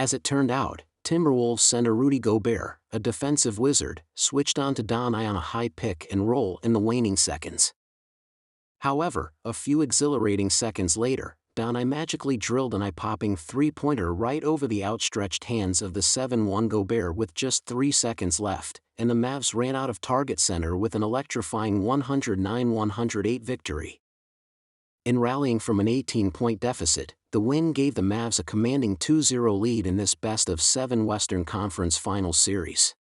As it turned out, Timberwolves center Rudy Gobert, a defensive wizard, switched on to Dončić on a high pick and roll in the waning seconds. However, a few exhilarating seconds later, Dončić magically drilled an eye-popping three-pointer right over the outstretched hands of the 7-1 Gobert with just 3 seconds left, and the Mavs ran out of target center with an electrifying 109-108 victory. In rallying from an 18-point deficit, the win gave the Mavs a commanding 2-0 lead in this best-of-7 Western Conference Finals series.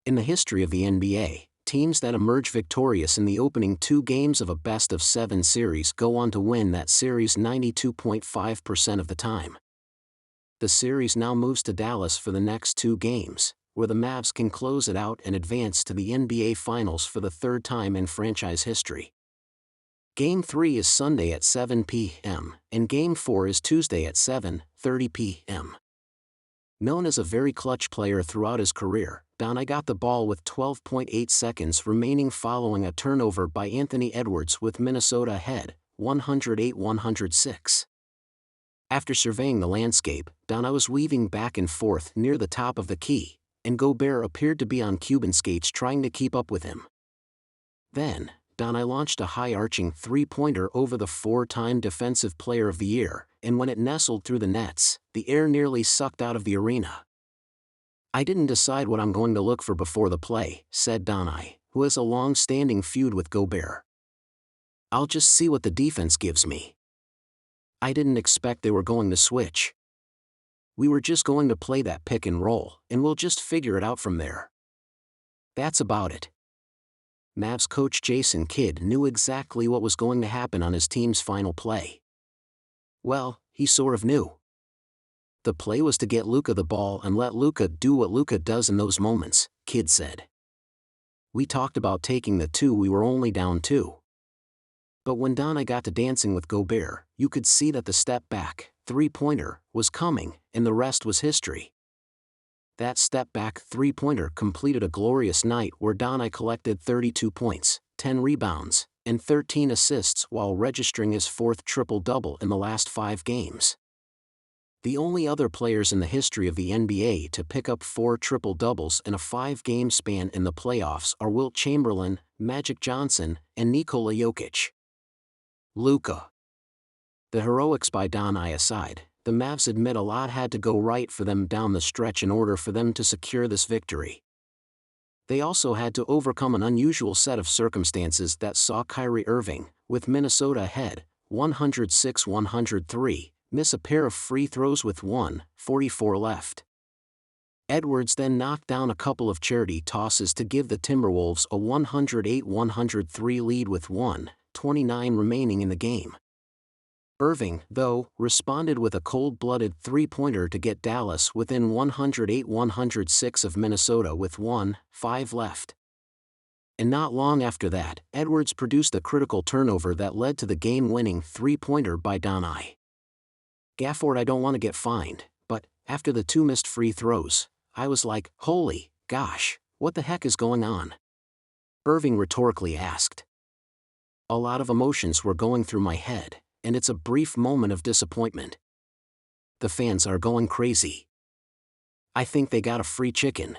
In the history of the NBA, teams that emerge victorious in the opening 2 games of a best-of-7 series go on to win that series 92.5% of the time. The series now moves to Dallas for the next 2 games, where the Mavs can close it out and advance to the NBA Finals for the 3rd time in franchise history. Game 3 is Sunday at 7 p.m., and Game 4 is Tuesday at 7:30 p.m. Known as a very clutch player throughout his career, Dončić got the ball with 12.8 seconds remaining following a turnover by Anthony Edwards with Minnesota ahead, 108-106. After surveying the landscape, Dončić was weaving back and forth near the top of the key, and Gobert appeared to be on Cuban skates trying to keep up with him. Then, Dončić launched a high-arching three-pointer over the 4-time Defensive Player of the Year, and when it nestled through the nets, the air nearly sucked out of the arena. "I didn't decide what I'm going to look for before the play," said Dončić, who has a long-standing feud with Gobert. "I'll just see what the defense gives me. I didn't expect they were going to switch. We were just going to play that pick and roll, and we'll just figure it out from there. That's about it." Mavs coach Jason Kidd knew exactly what was going to happen on his team's final play. Well, he sort of knew. The play was to get Luka the ball and let Luka do what Luka does in those moments, Kidd said. "We talked about taking the 2 we were only down 2. But when Dončić got to dancing with Gobert, you could see that the step-back, three-pointer, was coming, and the rest was history." That step-back three-pointer completed a glorious night where Dončić collected 32 points, 10 rebounds, and 13 assists while registering his 4th triple-double in the last 5 games. The only other players in the history of the NBA to pick up 4 triple-doubles in a 5-game span in the playoffs are Wilt Chamberlain, Magic Johnson, and Nikola Jokic. Luka. The heroics by Dončić aside, the Mavs admit a lot had to go right for them down the stretch in order for them to secure this victory. They also had to overcome an unusual set of circumstances that saw Kyrie Irving, with Minnesota ahead, 106-103, miss a pair of free throws with 1:44 left. Edwards then knocked down a couple of charity tosses to give the Timberwolves a 108-103 lead with 1:29 remaining in the game. Irving, though, responded with a cold-blooded three-pointer to get Dallas within 108-106 of Minnesota with 1:05 left. And not long after that, Edwards produced a critical turnover that led to the game-winning three-pointer by Dončić. "Gafford, I don't want to get fined, but, after the 2 missed free throws, I was like, holy gosh, what the heck is going on?" Irving rhetorically asked. "A lot of emotions were going through my head, and it's a brief moment of disappointment. The fans are going crazy. I think they got a free chicken.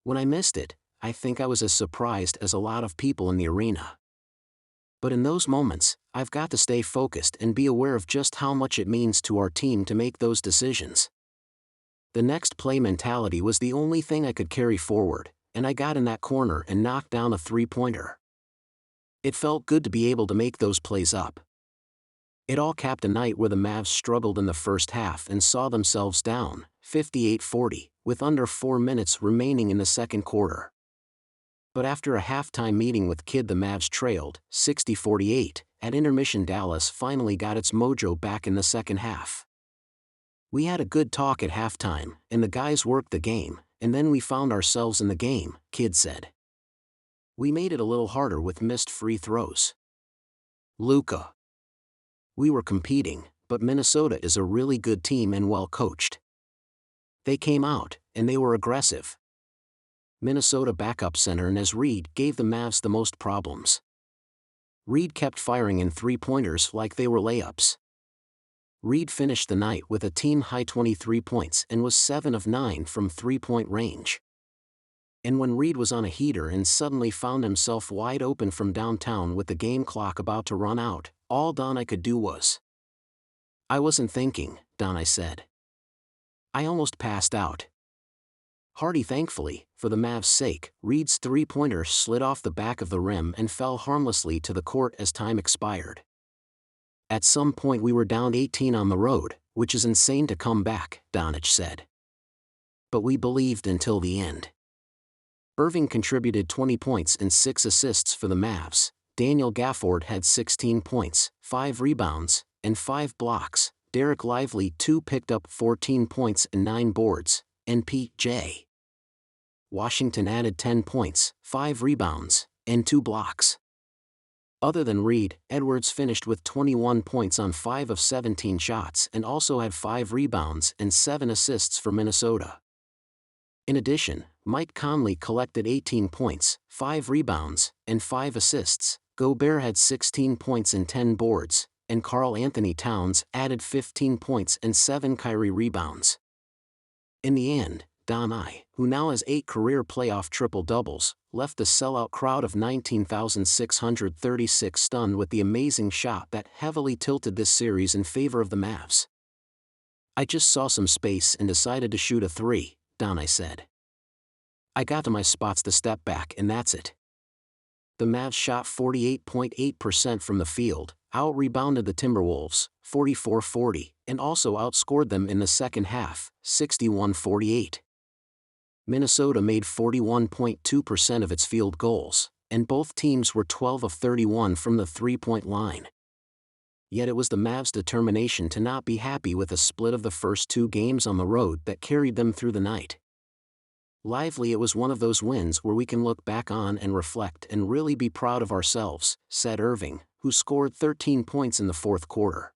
When I missed it, I think I was as surprised as a lot of people in the arena. But in those moments, I've got to stay focused and be aware of just how much it means to our team to make those decisions. The next play mentality was the only thing I could carry forward, and I got in that corner and knocked down a three-pointer. It felt good to be able to make those plays up. It all capped a night where the Mavs struggled in the first half and saw themselves down, 58-40, with under 4 minutes remaining in the second quarter. But after a halftime meeting with Kidd, the Mavs trailed, 60-48, at intermission. Dallas finally got its mojo back in the second half. "We had a good talk at halftime, and the guys worked the game, and then we found ourselves in the game," Kidd said. "We made it a little harder with missed free throws." Luka. "We were competing, but Minnesota is a really good team and well coached. They came out, and they were aggressive. Minnesota backup center Naz Reid gave the Mavs the most problems. Reid kept firing in three-pointers like they were layups. Reed finished the night with a team-high 23 points and was 7 of 9 from three-point range. And when Reed was on a heater and suddenly found himself wide open from downtown with the game clock about to run out, all Donnie could do was, "I wasn't thinking," Donnie said. "I almost passed out." Hardy, thankfully, for the Mavs' sake, Reed's three-pointer slid off the back of the rim and fell harmlessly to the court as time expired. "At some point we were down 18 on the road, which is insane to come back," Dončić said. "But we believed until the end." Irving contributed 20 points and 6 assists for the Mavs. Daniel Gafford had 16 points, 5 rebounds, and 5 blocks. Derek Lively picked up 14 points and 9 boards, and P.J. Washington added 10 points, 5 rebounds, and 2 blocks. Other than Reed, Edwards finished with 21 points on 5 of 17 shots and also had 5 rebounds and 7 assists for Minnesota. In addition, Mike Conley collected 18 points, 5 rebounds, and 5 assists. Gobert had 16 points and 10 boards, and Karl Anthony Towns added 15 points and 7 Kyrie rebounds. In the end, Donnie, who now has 8 career playoff triple-doubles, left the sellout crowd of 19,636 stunned with the amazing shot that heavily tilted this series in favor of the Mavs. "I just saw some space and decided to shoot a three," Donnie said. "I got to my spots to step back and that's it." The Mavs shot 48.8% from the field, out-rebounded the Timberwolves, 44-40, and also outscored them in the second half, 61-48. Minnesota made 41.2% of its field goals, and both teams were 12 of 31 from the three-point line. Yet it was the Mavs' determination to not be happy with a split of the first 2 games on the road that carried them through the night. "Lively, it was one of those wins where we can look back on and reflect and really be proud of ourselves," said Irving, who scored 13 points in the fourth quarter.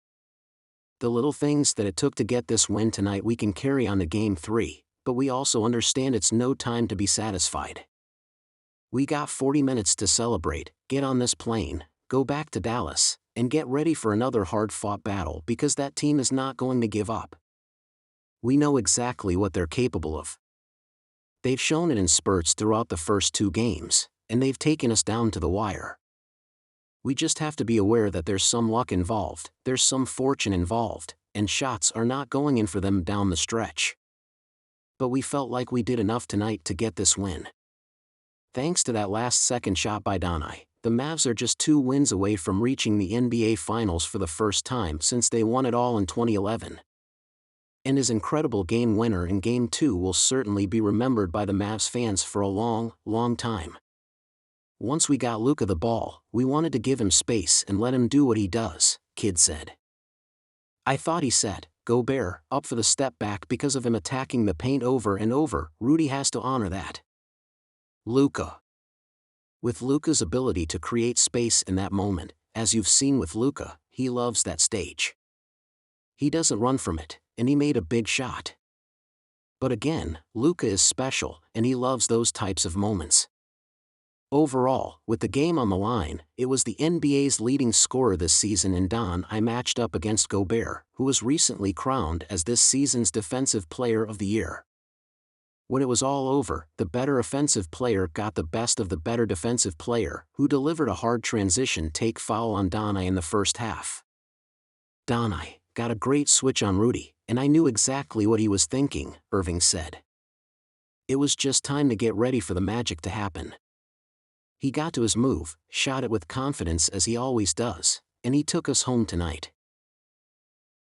"The little things that it took to get this win tonight we can carry on to Game 3, but we also understand it's no time to be satisfied. We got 40 minutes to celebrate, get on this plane, go back to Dallas, and get ready for another hard-fought battle because that team is not going to give up. We know exactly what they're capable of. They've shown it in spurts throughout the first 2 games, and they've taken us down to the wire. We just have to be aware that there's some luck involved, there's some fortune involved, and shots are not going in for them down the stretch. But we felt like we did enough tonight to get this win." Thanks to that last-second shot by Donnie, the Mavs are just 2 wins away from reaching the NBA Finals for the first time since they won it all in 2011. And his incredible game winner in Game 2 will certainly be remembered by the Mavs fans for a long, long time. "Once we got Luka the ball, we wanted to give him space and let him do what he does," Kidd said. "I thought he set Gobert up for the step back because of him attacking the paint over and over. Rudy has to honor that." Luka. With Luka's ability to create space in that moment, as you've seen with Luka, he loves that stage. He doesn't run from it, and he made a big shot. But again, Luka is special, and he loves those types of moments. Overall, with the game on the line, it was the NBA's leading scorer this season in Donnie matched up against Gobert, who was recently crowned as this season's Defensive Player of the Year. When it was all over, the better offensive player got the best of the better defensive player, who delivered a hard transition take foul on Donnie in the first half. "Donnie got a great switch on Rudy, and I knew exactly what he was thinking," Irving said. "It was just time to get ready for the magic to happen. He got to his move, shot it with confidence as he always does, and he took us home tonight."